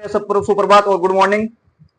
सब सुप्रभात और गुड मॉर्निंग।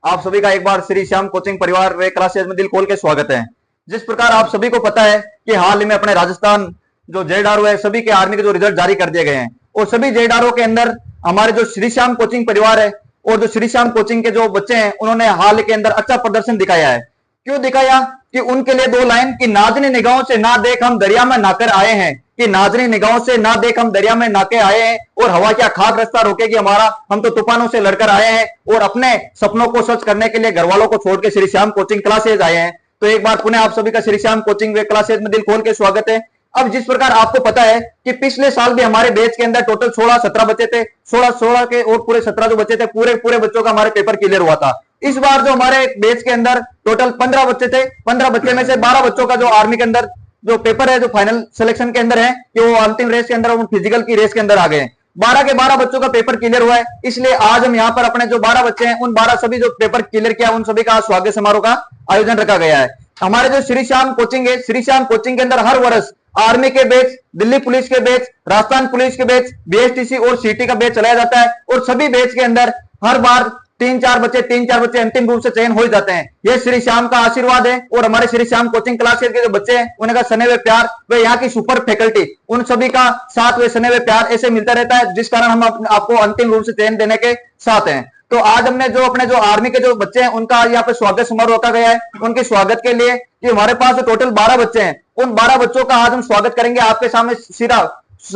आप सभी का एक बार श्री श्याम कोचिंग परिवार व क्लासेज में दिल खोल के स्वागत है। जिस प्रकार आप सभी को पता है कि हाल ही में अपने राजस्थान जो जेडआरओ है सभी के आर्मी के जो रिजल्ट जारी कर दिए गए हैं और सभी जेडआरओ के अंदर हमारे जो श्री श्याम कोचिंग परिवार है और जो श्री श्याम कोचिंग के जो बच्चे हैं उन्होंने हाल के अंदर अच्छा प्रदर्शन दिखाया है। क्यों दिखाया कि उनके लिए दो लाइन कि नाजनी निगाहों से ना देख हम दरिया में नाकर आए हैं, कि नाजनी निगाहों से ना देख हम दरिया में नाके आए हैं और हवा क्या खाक रास्ता रोकेगी हमारा, हम तो तूफानों से लड़कर आए हैं और अपने सपनों को सच करने के लिए घर वालों को छोड़ के श्री श्याम कोचिंग क्लासेज आए हैं। तो एक बार पुनः आप सभी का श्री श्याम कोचिंग वे क्लासेज में दिल खोल के स्वागत है। अब जिस प्रकार आपको पता है कि पिछले साल भी हमारे बैच के अंदर टोटल 16-17 बच्चे थे, 16 के और पूरे 17 जो बच्चे थे पूरे बच्चों का हमारे पेपर क्लियर हुआ था। इस बार जो हमारे बैच के अंदर टोटल 15 बच्चे थे, 15 बच्चे में से 12 बच्चों का जो आर्मी के अंदर जो पेपर है जो फाइनल सिलेक्शन के अंदर है कि वो अंतिम रेस के अंदर फिजिकल की रेस के अंदर आ गए। 12 के 12 बच्चों का पेपर क्लियर हुआ है, इसलिए आज हम यहाँ पर अपने जो 12 बच्चे हैं उन 12 सभी जो पेपर क्लियर किया उन सभी का स्वागत समारोह का आयोजन रखा गया है। हमारे जो श्री श्याम कोचिंग है, श्री श्याम कोचिंग के अंदर हर वर्ष आर्मी के बैच, दिल्ली पुलिस के बैच, राजस्थान पुलिस के बैच, बीएसटीसी और सीटी का बैच चलाया जाता है और सभी बैच के अंदर हर बार 3-4 बच्चे अंतिम रूप से चयन हो जाते हैं। यह श्री श्याम का आशीर्वाद है और हमारे श्री श्याम कोचिंग क्लासेस के जो बच्चे हैं उनका स्नेह व प्यार व यहाँ की सुपर फैकल्टी उन सभी का साथ व स्नेह व प्यार ऐसे मिलता रहता है, जिस कारण हम आपको अंतिम रूप से चयन देने के साथ हैं। तो आज हमने जो अपने जो आर्मी के जो बच्चे हैं उनका यहाँ पे स्वागत समारोह रखा गया है। उनके स्वागत के लिए कि हमारे पास जो टोटल 12 बच्चे हैं उन 12 बच्चों का आज हम स्वागत करेंगे आपके सामने सीधा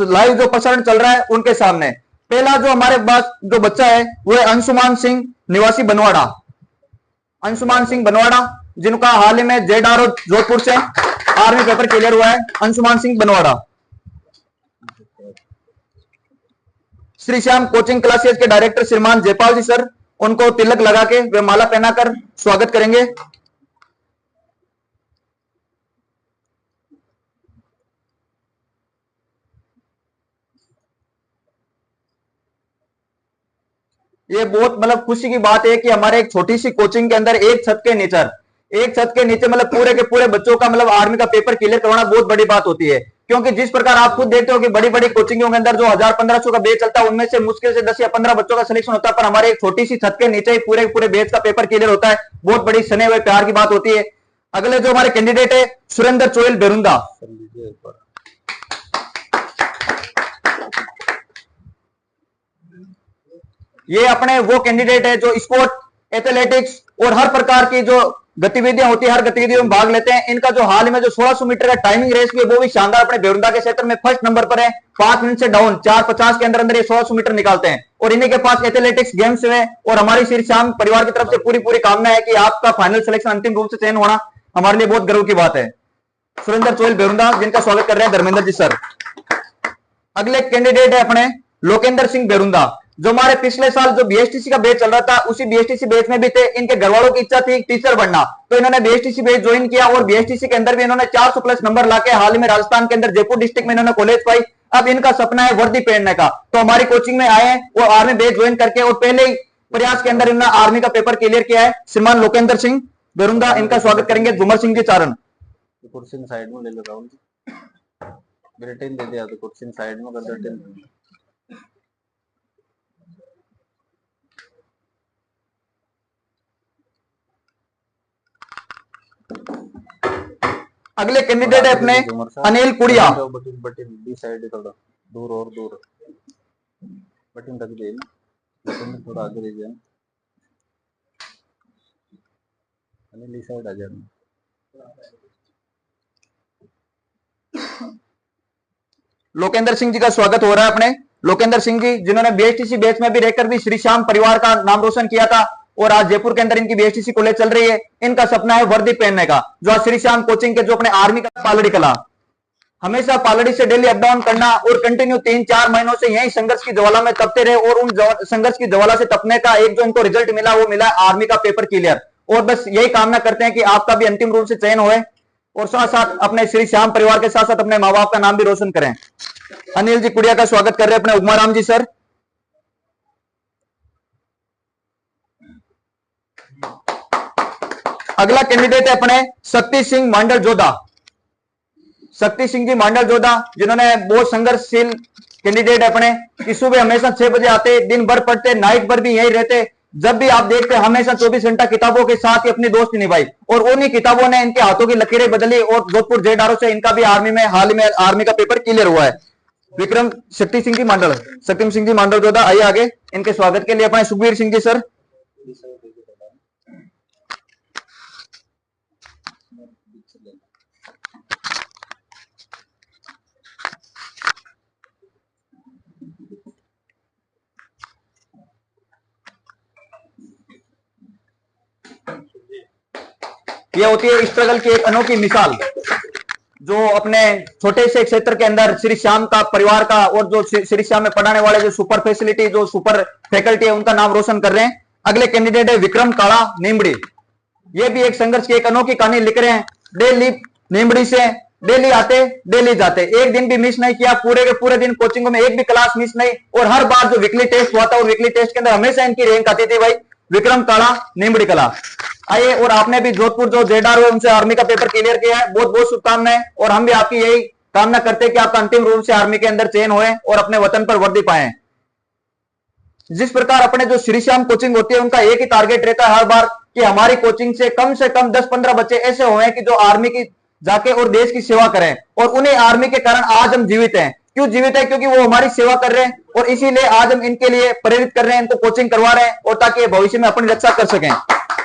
लाइव जो प्रसारण चल रहा है उनके सामने। पहला जो हमारे पास जो बच्चा है वो है अंशुमान सिंह निवासी बनवाड़ा, अंशुमान सिंह बनवाड़ा जिनका हाल ही में जेडआरओ जोधपुर से आर्मी पेपर क्लियर हुआ है। अंशुमान सिंह बनवाड़ा श्री श्याम कोचिंग क्लासेस के डायरेक्टर श्रीमान जयपाल जी सर उनको तिलक लगा के वे माला पहनाकर स्वागत करेंगे। ये बहुत मतलब खुशी की बात है कि हमारे एक छोटी सी कोचिंग के अंदर एक छत के नीचे मतलब पूरे के पूरे बच्चों का मतलब आर्मी का पेपर क्लियर करवाना बहुत बड़ी बात होती है। क्योंकि जिस प्रकार आप खुद देखते हो कि बड़ी बड़ी कोचिंगों के अंदर जो 1000-1500 का बैच चलता है उनमें से मुश्किल से 10 या 15 बच्चों का सिलेक्शन होता है, पर हमारे एक छोटी सी छत के नीचे ही पूरे बैच का पेपर क्लियर होता है। बहुत बड़ी स्नेह व प्यार की बात होती है। अगले जो हमारे कैंडिडेट है सुरेंद्र चोइल बेरुंदा, ये अपने वो कैंडिडेट है जो स्पोर्ट एथलेटिक्स और हर प्रकार की जो गतिविधियां होती है हर गतिविधियों में भाग लेते हैं। इनका जो हाल में जो 1600 मीटर का टाइमिंग रेस भी है वो भी शानदार अपने बेरुंदा के क्षेत्र में फर्स्ट नंबर पर है। 5 मिनट से डाउन 4:50 के अंदर अंदर ये 1600 मीटर निकालते हैं और इन्हीं के पास एथलेटिक्स गेम्स है। और हमारी श्री श्याम परिवार की तरफ से पूरी कामना है कि आपका फाइनल सिलेक्शन अंतिम रूप से चयन होना हमारे लिए बहुत गर्व की बात है। सुरेंद्र चोइल बेरुंदा जिनका स्वागत कर रहे हैं धर्मेंद्र जी सर। अगले कैंडिडेट है अपने लोकेंद्र सिंह बेरुंदा जो हमारे पिछले साल जो बीएसटीसी का बैच चल रहा था उसी बीएसटीसी बैच में भी थे। इनके घर वालों की इच्छा थी टीचर बनना, तो इन्होंने बीएसटीसी बैच ज्वाइन किया और बीएसटीसी के अंदर भी इन्होंने 400 प्लस नंबर लाके हाल ही में राजस्थान के अंदर जयपुर डिस्ट्रिक्ट में इन्होंने कॉलेज पाई। अब इनका सपना है वर्दी पहनने का, तो हमारी कोचिंग में आए हैं वो आर्मी बैच ज्वाइन करके और पहले ही प्रयास के अंदर इन्होंने आर्मी का पेपर क्लियर किया है। श्रीमान लोकेंद्र सिंह बेरुंदा इनका स्वागत करेंगे झूमर सिंह जी चारण। कुर्सी साइड में ले लो राहुल जी, ब्रिटेन दे दिया तो कुर्सी साइड में कर देते। अगले कैंडिडेट है अपने अनिल कुड़िया, बटन साइड थोड़ा दूर और दूर बटन रख दे, बटन थोड़ा आगे ले जाए, अनिल इस साइड आ जाए। लोकेंद्र सिंह जी का स्वागत हो रहा है अपने लोकेंद्र सिंह जी जिन्होंने बीएसटीसी बैच में भी रहकर भी श्री श्याम परिवार का नाम रोशन किया था और आज जयपुर के अंदर इनकी बीएसटीसी कॉलेज चल रही है। इनका सपना है वर्दी पहनने का, जो आज श्री श्याम कोचिंग के जो अपने आर्मी का पालड़ी कला हमेशा पालड़ी से डेली अप डाउन करना और कंटिन्यू 3-4 महीनों से यही संघर्ष की ज्वाला में तपते रहे और उन संघर्ष की ज्वाला से तपने का एक जो इनको रिजल्ट मिला वो मिला आर्मी का पेपर क्लियर। और बस यही कामना करते हैं कि आपका भी अंतिम रूप से चयन होए और साथ साथ अपने श्री श्याम परिवार के साथ साथ अपने माँ बाप का नाम भी रोशन करें। अनिल जी कुड़िया का स्वागत कर रहे हैं अपने उमाराम जी सर। अगला कैंडिडेट है अपने शक्ति सिंह मांडल जोधा, शक्ति सिंह जी मांडल जोधा, जिन्होंने बहुत संघर्षशील कैंडिडेट अपने कि सुबह हमेशा 6 बजे आते, दिन भर पढ़ते, नाइट पर भी यही रहते। जब भी आप देखते हमेशा 24 घंटा किताबों के साथ ही अपनी दोस्ती निभाई और उन्हीं किताबों ने इनके हाथों की लकीरें बदली और जोधपुर जेडारो से इनका भी आर्मी में हाल ही में आर्मी का पेपर क्लियर हुआ है। विक्रम शक्ति सिंह जी मांडल, शक्ति सिंह जी मांडल जोधा, आइए आगे। इनके स्वागत के लिए अपने सुखबीर सिंह जी सर। यह होती है स्ट्रगल की एक अनोखी मिसाल, जो अपने छोटे से क्षेत्र के अंदर श्री श्याम का परिवार का और जो श्री श्याम में पढ़ाने वाले जो सुपर फैसिलिटी, जो सुपर फैकल्टी है, उनका नाम रोशन कर रहे हैं। अगले कैंडिडेट है विक्रम काला नीमड़ी। ये भी एक संघर्ष की एक अनोखी कहानी लिख रहे हैं। डेली नीमड़ी से डेली आते, डेली जाते, एक दिन भी मिस नहीं किया, पूरे के पूरे दिन कोचिंग में एक भी क्लास मिस नहीं। और हर बार जो वीकली टेस्ट हुआ था, और वीकली टेस्ट के अंदर हमेशा इनकी रैंक आती थी भाई। विक्रम काला नीमड़ी कला, आइए। और आपने भी जोधपुर जो जेडार हुए उनसे आर्मी का पेपर क्लियर किया है, बहुत बहुत शुभकामनाएं। और हम भी आपकी यही कामना करते हैं कि आपका अंतिम रूप से आर्मी के अंदर चयन होए और अपने वतन पर वर्दी पाए। जिस प्रकार अपने जो श्री श्याम कोचिंग होती है, उनका एक ही टारगेट रहता है हर बार कि हमारी कोचिंग से कम 10-15 बच्चे ऐसे हुए कि जो आर्मी की जाके और देश की सेवा करें, और उन्हें आर्मी के कारण आज हम जीवित हैं। क्यों जीवित है? क्योंकि वो हमारी सेवा कर रहे हैं, और इसीलिए आज हम इनके लिए प्रेरित कर रहे हैं, इनको कोचिंग करवा रहे हैं, और ताकि भविष्य में अपनी रक्षा कर सकें।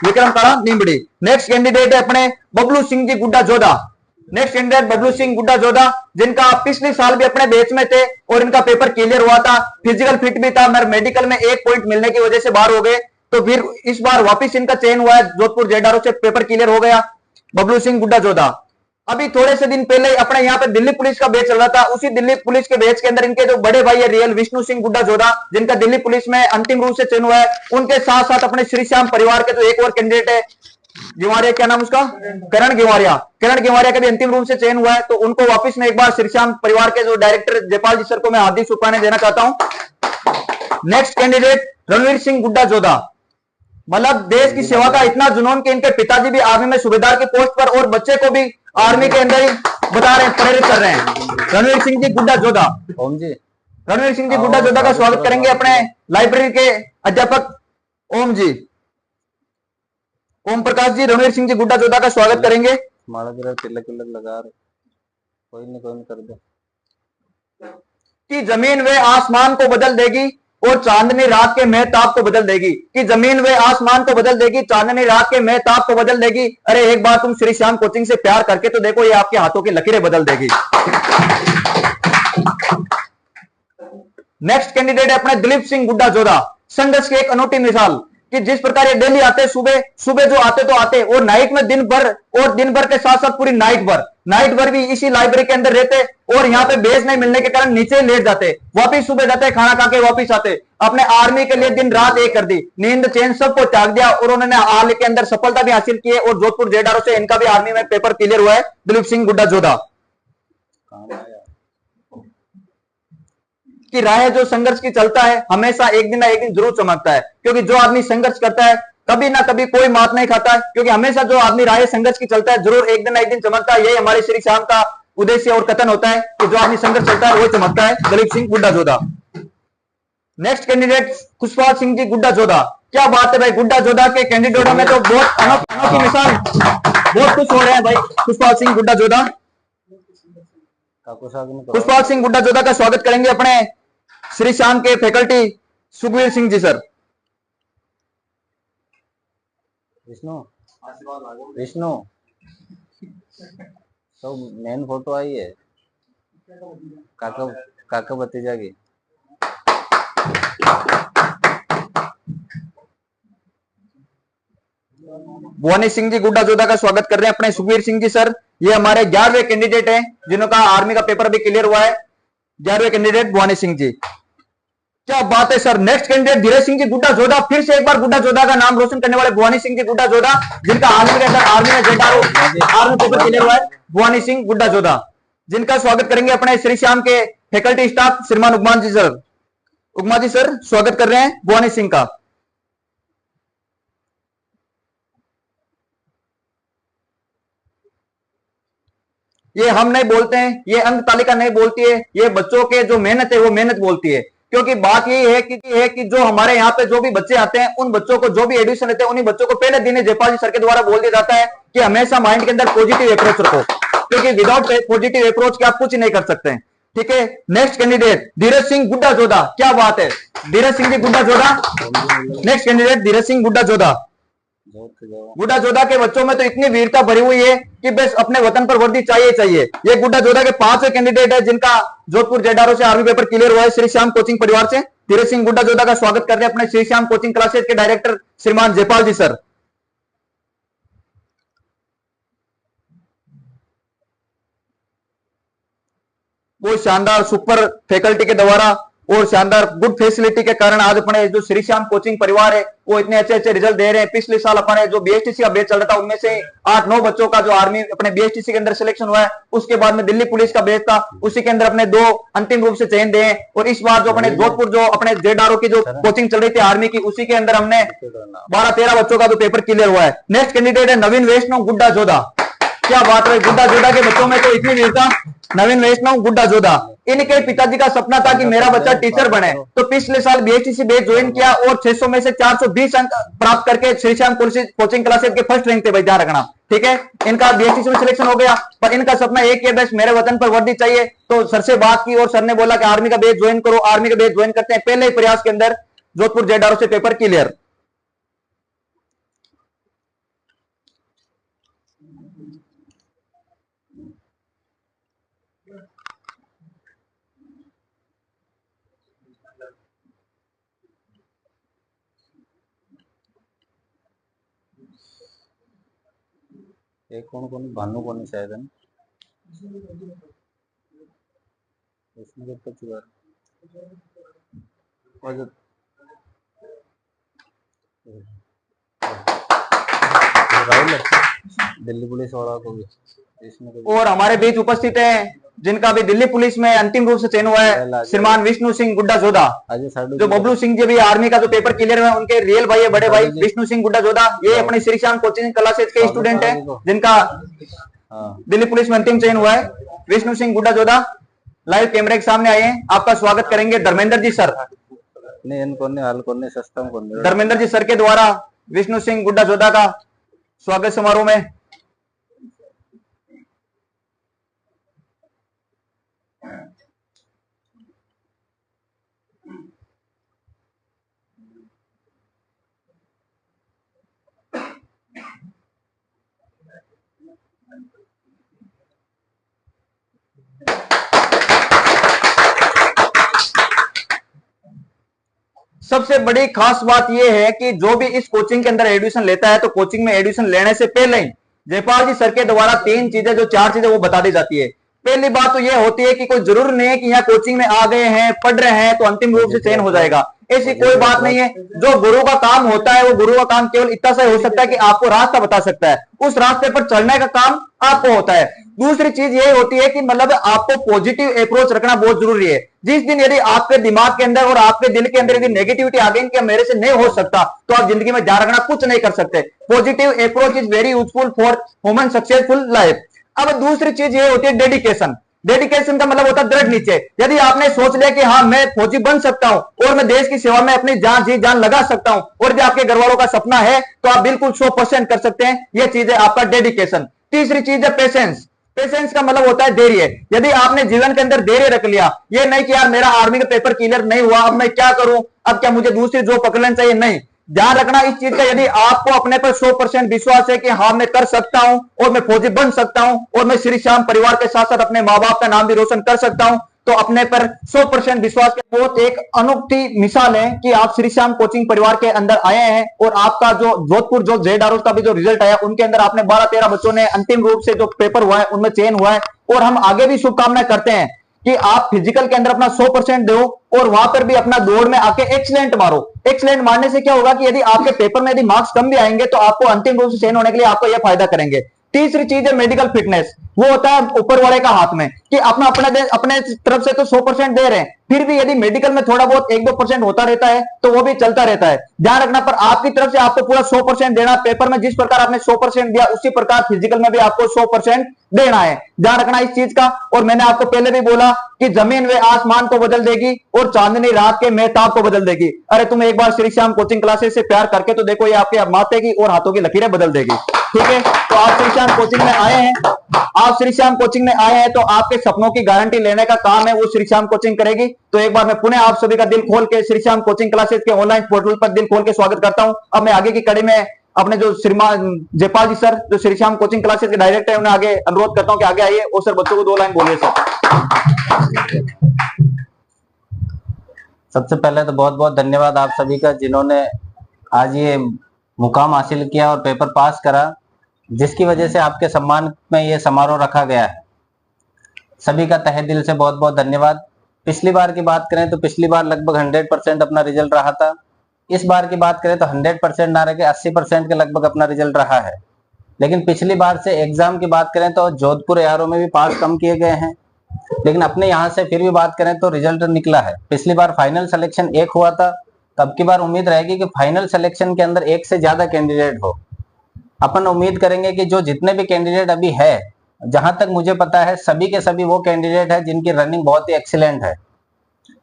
विक्रम काला नीमड़ी। नेक्स्ट कैंडिडेट है अपने बबलू सिंह जी गुड्डा जोधा। नेक्स्ट कैंडिडेट बबलू सिंह गुड्डा जोधा, जिनका पिछले साल भी अपने बैच में थे और इनका पेपर क्लियर हुआ था। फिजिकल फिट भी था, मगर मेडिकल में 1 पॉइंट मिलने की वजह से बाहर हो गए, तो फिर इस बार वापस इनका चयन हुआ है। जोधपुर जेडारो से पेपर क्लियर हो गया। बबलू सिंह गुड्डा जोधा अभी थोड़े से दिन पहले अपने यहाँ पे दिल्ली पुलिस का बैच चल रहा था। उसी दिल्ली पुलिस के बैच के अंदर इनके जो बड़े भाई है रियल विष्णु सिंह गुड्डा जोधा, जिनका दिल्ली पुलिस में अंतिम रूप से चयन हुआ है। उनके साथ साथ अपने श्री श्याम परिवार के जो एक और कैंडिडेट है गिवारिया, क्या नाम उसका, करण गिवारिया। करण गिवारिया का भी अंतिम रूप से चयन हुआ है। तो उनको वापस में एक बार श्री श्याम परिवार के जो डायरेक्टर जयपाल जी सर को मैं हार्दिक शुभकामनाएं देना चाहता हूं। नेक्स्ट कैंडिडेट रणवीर सिंह गुड्डा जोधा, मतलब देश की सेवा का इतना जुनून कि इनके पिताजी भी आर्मी में सूबेदार की पोस्ट पर, और बच्चे को भी आर्मी के अंदर ही बता रहे हैं, प्रेरित कर रहे हैं। रणवीर सिंह जी गुड्डा जोधा, ओम जी, रणवीर सिंह जी गुड्डा जोधा का स्वागत करेंगे अपने लाइब्रेरी के अध्यापक ओम जी, ओम प्रकाश जी। रणवीर सिंह जी गुड्डा जोधा का स्वागत करेंगे। हमारा जरा तिलक लगा रहे, कोई नहीं कर दे। कि जमीन व आसमान को बदल देगी और चांदनी रात के महताब को बदल देगी। कि जमीन व आसमान को बदल देगी, चांदनी रात के महताब को बदल देगी। अरे एक बार तुम श्री श्याम कोचिंग से प्यार करके तो देखो, ये आपके हाथों की लकीरें बदल देगी। नेक्स्ट कैंडिडेट है अपने दिलीप सिंह गुड्डा जोधा। संघर्ष की एक अनूठी मिसाल कि जिस प्रकार ये डेली आते, सुबह सुबह जो आते तो आते, और नाइट में दिन भर, और दिन भर के साथ साथ पूरी नाइट भर भी इसी लाइब्रेरी के अंदर रहते, और यहाँ पे बेस नहीं मिलने के कारण नीचे लेट जाते, वापिस सुबह जाते, खाना खा के वापिस आते। अपने आर्मी के लिए दिन रात एक कर दी, नींद चैन सबको त्याग दिया, और उन्होंने हाल के अंदर सफलता भी हासिल की है। और जोधपुर जेडारो से इनका भी आर्मी में पेपर क्लियर हुआ है। दिलीप सिंह गुड्डा जोधा कि राह जो संघर्ष की चलता है, हमेशा एक दिन ना एक दिन जरूर चमकता है। क्योंकि जो आदमी संघर्ष करता है, कभी ना कभी कोई मात नहीं खाता है। क्योंकि हमेशा जो आदमी राह संघर्ष की चलता है, जरूर एक दिन ना एक दिन चमकता है। यही हमारे श्री श्याम का उद्देश्य और कथन होता है कि जो आदमी संघर्ष चलता है वही चमकता है। दलीप सिंह गुड्डा जोधा। नेक्स्ट कैंडिडेट खुशपाल सिंह जी गुड्डा जोधा। क्या बात है भाई, गुड्डा जोधा के कैंडिडेटों में तो बहुत अनोखी मिसाल, बहुत खुश हो रहे हैं भाई। खुशपाल सिंह गुड्डा जोधा, खुशपाल सिंह गुड्डा जोधा का स्वागत करेंगे अपने श्री श्याम के फैकल्टी सुखवीर सिंह जी सर। विष्णु तो मेन फोटो आई है काका भतीजा की। भुवनी सिंह जी गुड्डा जोधा का स्वागत कर रहे हैं अपने सुखवीर सिंह जी सर। ये हमारे 11वें कैंडिडेट हैं, जिनका आर्मी का पेपर भी क्लियर हुआ है। 11वें कैंडिडेट भुवनी सिंह जी। क्या बात है sir. Next candidate Dheeraj Singh ji गुड्डा जोधा। फिर से एक बार गुड्डा जोधा का नाम रोशन करने वाले भुवनी सिंह जी गुड्डा जोधा, जिनका आर्मी के अंदर आर्मी में जेडारो आर्मी पेपर क्लियर हुआ है। भुवनी सिंह गुड्डा जोधा, जिनका स्वागत करेंगे अपने श्री श्याम के फैकल्टी स्टाफ श्रीमान उगमा जी सर। उगमा जी सर स्वागत कर रहे हैं भुवनी सिंह का। ये हम नहीं बोलते हैं, ये अंक तालिका नहीं बोलती है, ये बच्चों के जो मेहनत है वो मेहनत बोलती है। क्योंकि बात यही है कि जो हमारे यहाँ पे जो भी बच्चे आते हैं उन बच्चों को जो भी एडमिशन लेते हैं उन्हीं बच्चों को पहले दिन जयपाल जी सर के द्वारा बोल दिया जाता है कि हमेशा माइंड के अंदर पॉजिटिव अप्रोच रखो, क्योंकि विदाउट पॉजिटिव अप्रोच के आप कुछ नहीं कर सकते हैं। ठीक है, नेक्स्ट कैंडिडेट धीरज सिंह गुड्डा जोधा। क्या बात है, धीरज सिंह जी गुड्डा जोधा। नेक्स्ट कैंडिडेट धीरज सिंह गुड्डा जोधा। गुड्डा जोधा के बच्चों में तो इतनी वीरता भरी हुई है कि बस अपने वतन पर वर्दी चाहिए चाहिए। ये गुड्डा जोधा के 5वें कैंडिडेट है जिनका जोधपुर जेडारो से आर्मी पेपर क्लियर हुआ है, श्री श्याम कोचिंग परिवार से। धीरज सिंह गुड्डा जोधा का स्वागत करते हैं अपने श्री श्याम कोचिंग क्लासेज के डायरेक्टर श्रीमान जयपाल जी सर। वो शानदार सुपर फैकल्टी के द्वारा और शानदार गुड फैसिलिटी के कारण आज अपने जो श्री श्याम कोचिंग परिवार है वो इतने अच्छे अच्छे रिजल्ट दे रहे हैं। पिछले साल अपने जो बीएसटीसी का बैच चल रहा था उनमें से 8-9 बच्चों का जो आर्मी अपने बीएसटीसी के अंदर सिलेक्शन हुआ है। उसके बाद में दिल्ली पुलिस का बैच था, उसी के अंदर अपने 2 अंतिम रूप से चयन दिए। और इस बार जो अपने जोधपुर जो अपने जेडारो की जो कोचिंग चल रही थी आर्मी की, उसी के अंदर हमने 12-13 बच्चों का जो पेपर क्लियर हुआ है। नेक्स्ट कैंडिडेट है नवीन वैष्णव गुड्डा जोधा। क्या बात है, गुड्डा जोधा के बच्चों में तो इतनी वीरता। नवीन वैष्णव गुड्डा जोधा, इनके पिताजी का सपना था कि मेरा बच्चा टीचर बने, तो पिछले साल बीएसटीसी बैच ज्वाइन किया और 600 में से 420 अंक प्राप्त करके श्री श्याम कोचिंग क्लासेज के फर्स्ट रैंक थे। भाई ध्यान रखना, ठीक है। इनका बीएसटीसी में सिलेक्शन हो गया, पर इनका सपना एक ही, बस मेरे वतन पर वर्दी चाहिए। तो सर से बात की और सर ने बोला कि आर्मी का बैच ज्वाइन करो। आर्मी का बैच ज्वाइन करते हैं, पहले ही प्रयास के अंदर जोधपुर जेडारो से पेपर क्लियर। एक कौन भानु कौन शायद है ना, उसमें कब तक चुका राहुल दिल्ली पुलिस वाला को भी इसमें। और हमारे बीच उपस्थित हैं जिनका भी दिल्ली पुलिस में अंतिम रूप से चयन हुआ है, श्रीमान विष्णु सिंह गुड्डा जोधा। जो बबलू सिंह जी भी आर्मी का जो पेपर क्लियर हुआ है उनके रियल भाई है, बड़े भाई विष्णु सिंह गुड्डा जोधा। ये अपने श्री श्याम कोचिंग क्लासेज के स्टूडेंट है जिनका दिल्ली पुलिस में अंतिम चयन हुआ है। विष्णु सिंह गुड्डा जोधा लाइव कैमरे के सामने आए हैं, आपका स्वागत करेंगे धर्मेंद्र जी सर। धर्मेंद्र जी सर के द्वारा विष्णु सिंह गुड्डा जोधा का स्वागत समारोह में। सबसे बड़ी खास बात यह है कि जो भी इस कोचिंग के अंदर एडमिशन लेता है तो कोचिंग में एडमिशन लेने से पहले ही जयपाल जी सर के द्वारा 3 चीजें, जो 4 चीजें वो बता दी जाती है। पहली बात तो यह होती है कि कोई जरूर नहीं है कि यहाँ कोचिंग में आ गए हैं, पढ़ रहे हैं तो अंतिम रूप से चयन हो जाएगा, ऐसी कोई बात नहीं है। जो गुरु का काम होता है वो गुरु का काम केवल इतना सा हो सकता है कि आपको रास्ता बता सकता है, उस रास्ते पर चलने का काम आपको होता है। दूसरी चीज ये होती है कि मतलब आपको पॉजिटिव अप्रोच रखना बहुत जरूरी है। जिस दिन यदि आपके दिमाग के अंदर और आपके दिल के अंदर यदि नेगेटिविटी आ गई कि मेरे से नहीं हो सकता, तो आप जिंदगी में ध्यान रखना कुछ नहीं कर सकते। Positive approach is very useful for human successful life. अब दूसरी चीज ये होती है डेडिकेशन। डेडिकेशन का मतलब होता है दृढ़ निश्चय। यदि आपने सोच लिया कि हाँ मैं फौजी बन सकता हूं और मैं देश की सेवा में अपनी जान जी जान लगा सकता हूं, और यदि आपके घर वालों का सपना है तो आप बिल्कुल 100% कर सकते हैं। यह चीज है आपका डेडिकेशन। तीसरी चीज है पेशेंस। पेशेंस का मतलब होता है धैर्य। यदि आपने जीवन के अंदर धैर्य रख लिया, ये नहीं कि यार मेरा आर्मी का पेपर क्लियर नहीं हुआ, अब मैं क्या करूं, अब क्या मुझे दूसरी जॉब पकड़ लेना चाहिए, नहीं। ध्यान रखना इस चीज का, यदि आपको अपने पर 100% विश्वास है कि हाँ मैं कर सकता हूं और मैं फौजी बन सकता हूं और मैं श्री श्याम परिवार के साथ साथ अपने माँ बाप का नाम भी रोशन कर सकता हूं, तो अपने पर 100% विश्वास के बहुत एक अनोखी मिसाल है कि आप श्री श्याम कोचिंग परिवार के अंदर आए हैं और आपका जो जोधपुर जो जेडारो का भी जो रिजल्ट आया उनके अंदर आपने 12-13 बच्चों ने अंतिम रूप से जो पेपर हुआ है उनमें चयन हुआ है। और हम आगे भी शुभकामनाएं करते हैं कि आप फिजिकल के अंदर अपना 100% दो और वहां पर भी अपना दौड़ में आके एक्सीलेंट मारो। एक्सीलेंट मारने से क्या होगा कि यदि आपके पेपर में यदि मार्क्स कम भी आएंगे तो आपको अंतिम रूप से चयन होने के लिए आपको यह फायदा करेंगे। तीसरी चीज है मेडिकल फिटनेस, वो होता है ऊपर वाले का हाथ में कि अपना अपने तरफ से तो 100% दे रहे हैं, फिर भी यदि मेडिकल में थोड़ा बहुत 1-2% होता रहता है तो वो भी चलता रहता है। ध्यान रखना, पर आपकी तरफ से आपको पूरा 100% देना। पेपर में जिस प्रकार आपने 100% दिया उसी प्रकार फिजिकल में भी आपको 100% देना है। ध्यान रखना इस चीज का। और मैंने आपको पहले भी बोला कि जमीन व आसमान को बदल देगी और चांदनी रात के मेहताब को बदल देगी। अरे तुम एक बार श्री श्याम कोचिंग क्लासेस से प्यार करके तो देखो, ये आपके माथे की और हाथों की लकीरें बदल देगी। ठीक है, तो आप श्री श्याम कोचिंग में आए हैं, आप श्री श्याम कोचिंग में आए हैं तो आपके सपनों की गारंटी लेने का काम है वो श्री श्याम कोचिंग करेगी। तो एक बार मैं पुनः आप सभी का दिल खोल के श्री श्याम कोचिंग क्लासेस के ऑनलाइन पोर्टल पर दिल खोल के स्वागत करता हूं। अब मैं आगे की कड़ी में अपने जो श्रीमान जयपाल जी सर, जो श्री श्याम कोचिंग क्लासेस के डायरेक्टर है, उन्हें आगे अनुरोध करता हूं कि आगे आइए और सर बच्चों को 2 लाइन बोलिए सर। सबसे पहले तो बहुत बहुत धन्यवाद आप सभी का, जिन्होंने आज ये मुकाम हासिल किया और पेपर पास करा, जिसकी वजह से आपके सम्मान में ये समारोह रखा गया है। सभी का तहे दिल से बहुत बहुत धन्यवाद। पिछली बार की बात करें तो पिछली बार लगभग 100% अपना रिजल्ट रहा था। इस बार की बात करें तो 100% ना रह के 80% के लगभग अपना रिजल्ट रहा है। लेकिन पिछली बार से एग्जाम की बात करें तो जोधपुर एआरओ में भी पास कम किए गए हैं, लेकिन अपने यहाँ से फिर भी बात करें तो रिजल्ट निकला है। पिछली बार फाइनल सिलेक्शन 1 हुआ था, तो अब की बार उम्मीद रहेगी कि फाइनल सिलेक्शन के अंदर 1 से ज्यादा कैंडिडेट हो। अपन उम्मीद करेंगे कि जो जितने भी कैंडिडेट अभी है, जहां तक मुझे पता है सभी के सभी वो कैंडिडेट है जिनकी रनिंग बहुत ही एक्सीलेंट है।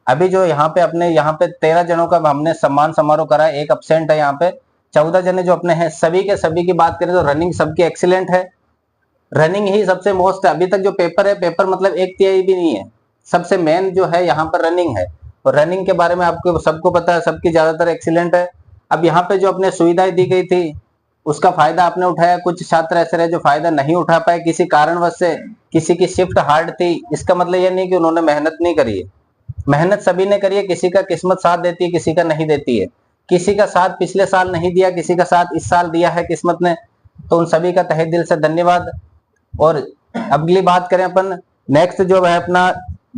अभी जो यहाँ पे अपने यहाँ पे 13 जनों का हमने सम्मान समारोह करा है, एक अब्सेंट है, यहाँ पे 14 जने जो अपने हैं, सभी के सभी की बात करें तो रनिंग सबकी एक्सीलेंट है। रनिंग ही सबसे मोस्ट है। अभी तक जो पेपर है, पेपर मतलब 1/3 भी नहीं है, सबसे मेन जो है यहाँ पर रनिंग है। और रनिंग के बारे में आपको सबको पता है, सबकी ज्यादातर एक्सीलेंट है। अब यहाँ पे जो अपने सुविधाएं दी गई थी उसका फायदा आपने उठाया। कुछ छात्र ऐसे रहे जो फायदा नहीं उठा पाए किसी कारणवश से, किसी की शिफ्ट हार्ड थी। इसका मतलब ये नहीं कि उन्होंने मेहनत नहीं करी है, मेहनत सभी ने करी है। किसी का किस्मत साथ देती है, किसी का नहीं देती है। किसी का साथ पिछले साल नहीं दिया, किसी का साथ इस साल दिया है किस्मत ने, तो उन सभी का तहे दिल से धन्यवाद। और अगली बात करें अपन नेक्स्ट जो है अपना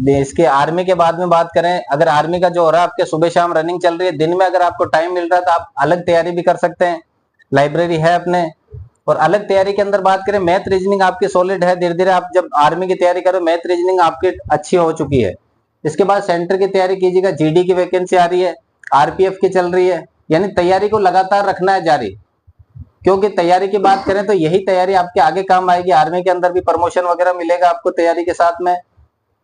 इसके आर्मी के बाद में बात करें, अगर आर्मी का जो हो रहा है आपके सुबह शाम रनिंग चल रही है, दिन में अगर आपको टाइम मिल रहा है तो आप अलग तैयारी भी कर सकते हैं, लाइब्रेरी है अपने। और अलग तैयारी के अंदर बात करें, मैथ रीजनिंग आपकी सॉलिड है। धीरे धीरे आप जब आर्मी की तैयारी करो, मैथ रीजनिंग आपकी अच्छी हो चुकी है। इसके बाद सेंटर की तैयारी कीजिएगा, जीडी की वैकेंसी आ रही है, आरपीएफ की चल रही है, यानी तैयारी को लगातार रखना है जारी। क्योंकि तैयारी की बात करें तो यही तैयारी आपके आगे काम आएगी। आर्मी के अंदर भी प्रमोशन वगैरह मिलेगा आपको तैयारी के साथ में।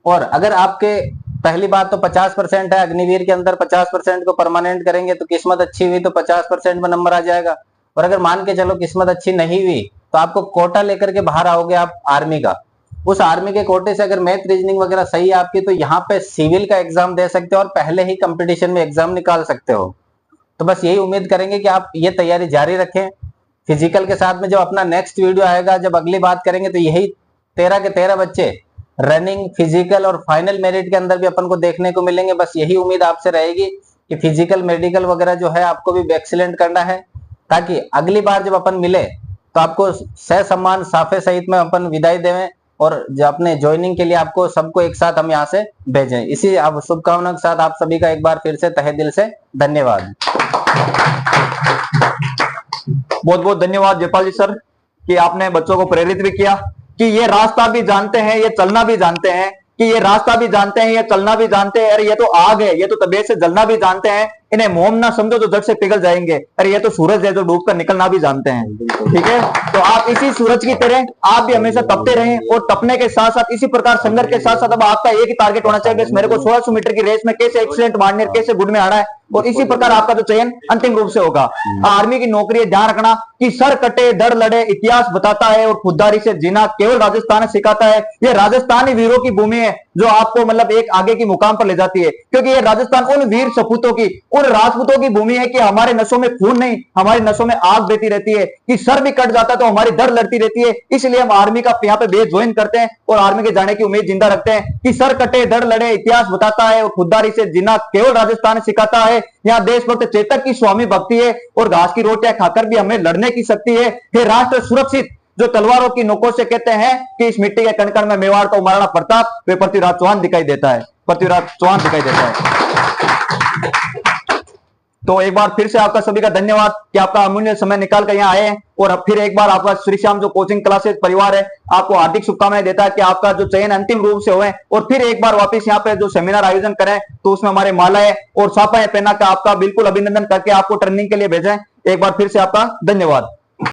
और अगर आपके पहली बात तो 50% है, अग्निवीर के अंदर 50% को परमानेंट करेंगे तो किस्मत अच्छी हुई तो 50% में नंबर आ जाएगा। और अगर मान के चलो किस्मत अच्छी नहीं हुई तो आपको कोटा लेकर के बाहर आओगे आप आर्मी का। उस आर्मी के कोटे से अगर मैथ रीजनिंग वगैरह सही है आपकी, तो यहाँ पे सिविल का एग्जाम दे सकते हो और पहले ही कंपटीशन में एग्जाम निकाल सकते हो। तो बस यही उम्मीद करेंगे कि आप ये तैयारी जारी रखें। फिजिकल के साथ में जब अपना नेक्स्ट वीडियो आएगा, जब अगली बात करेंगे, तो यही 13 के 13 बच्चे रनिंग, फिजिकल और फाइनल मेरिट के अंदर भी अपन को देखने को मिलेंगे। बस यही उम्मीद आपसे रहेगी कि फिजिकल मेडिकल वगैरह जो है आपको भी एक्सीलेंट करना है, ताकि अगली बार जब अपन मिले तो आपको सह सम्मान साफे सहित में अपन विदाई देवें और जो अपने ज्वाइनिंग के लिए आपको सबको एक साथ हम यहाँ से भेजें। इसी शुभकामनाओं के साथ आप सभी का एक बार फिर से तहे दिल से धन्यवाद। बहुत बहुत धन्यवाद जयपाल जी सर कि आपने बच्चों को प्रेरित भी किया कि ये रास्ता भी जानते हैं, ये चलना भी जानते हैं, कि ये रास्ता भी जानते हैं, ये चलना भी जानते हैं। अरे ये तो आग है, ये तो तबीयत से जलना भी जानते हैं। इन्हें मोम ना समझो जो जड़ से पिघल जाएंगे। अरे ये तो सूरज है जो डूब कर निकलना भी जानते हैं। ठीक है, तो आप इसी सूरज की तरह आप भी हमेशा तपते रहें और तपने के साथ साथ इसी प्रकार संघर्ष के साथ साथ अब आपका एक ही टारगेट होना चाहिए, मेरे को 1600 मीटर की रेस में कैसे एक्सीलेंट मारने, कैसे गुड में आना है। और इसी प्रकार आपका जो चयन अंतिम रूप से होगा। आर्मी की नौकरी है, ध्यान रखना कि सर कटे दर लड़े इतिहास बताता है और खुददारी से जीना केवल राजस्थान सिखाता है। यह राजस्थानी वीरों की भूमि है जो आपको मतलब एक आगे की मुकाम पर ले जाती है, क्योंकि यह राजस्थान उन वीर सपूतों की, उन राजपूतों की भूमि है कि हमारे नसों में खून नहीं, हमारी नसों में आग बहती रहती है, कि सर भी कट जाता तो हमारी दर लड़ती रहती है। इसलिए हम आर्मी का यहाँ पे बेस ज्वाइन करते हैं और आर्मी के जाने की उम्मीद जिंदा रखते हैं कि सर कटे दर लड़े इतिहास बताता है और खुददारी से जीना केवल राजस्थान सिखाता है। यहाँ देशभक्त चेतक की स्वामी भक्ति है और घास की रोटियां खाकर भी हमें लड़ने की शक्ति है। हे राष्ट्र सुरक्षित जो तलवारों की नोकों से कहते हैं कि इस मिट्टी के कण-कण में मेवाड़ का महाराणा प्रताप, वे पृथ्वीराज चौहान दिखाई देता है, पृथ्वीराज चौहान दिखाई देता है। तो एक बार फिर से आपका सभी का धन्यवाद कि आपका अमूल्य समय निकाल कर यहाँ आए हैं। और अब फिर एक बार आपका श्री श्याम जो कोचिंग क्लासेस परिवार है आपको हार्दिक शुभकामनाएं देता है कि आपका जो चयन अंतिम रूप से हुए और फिर एक बार वापस यहाँ पे जो सेमिनार आयोजन करें तो उसमें हमारे मालाएं और सापाएं पहना कर आपका बिल्कुल अभिनंदन करके आपको ट्रेनिंग के लिए भेजें। एक बार फिर से आपका धन्यवाद।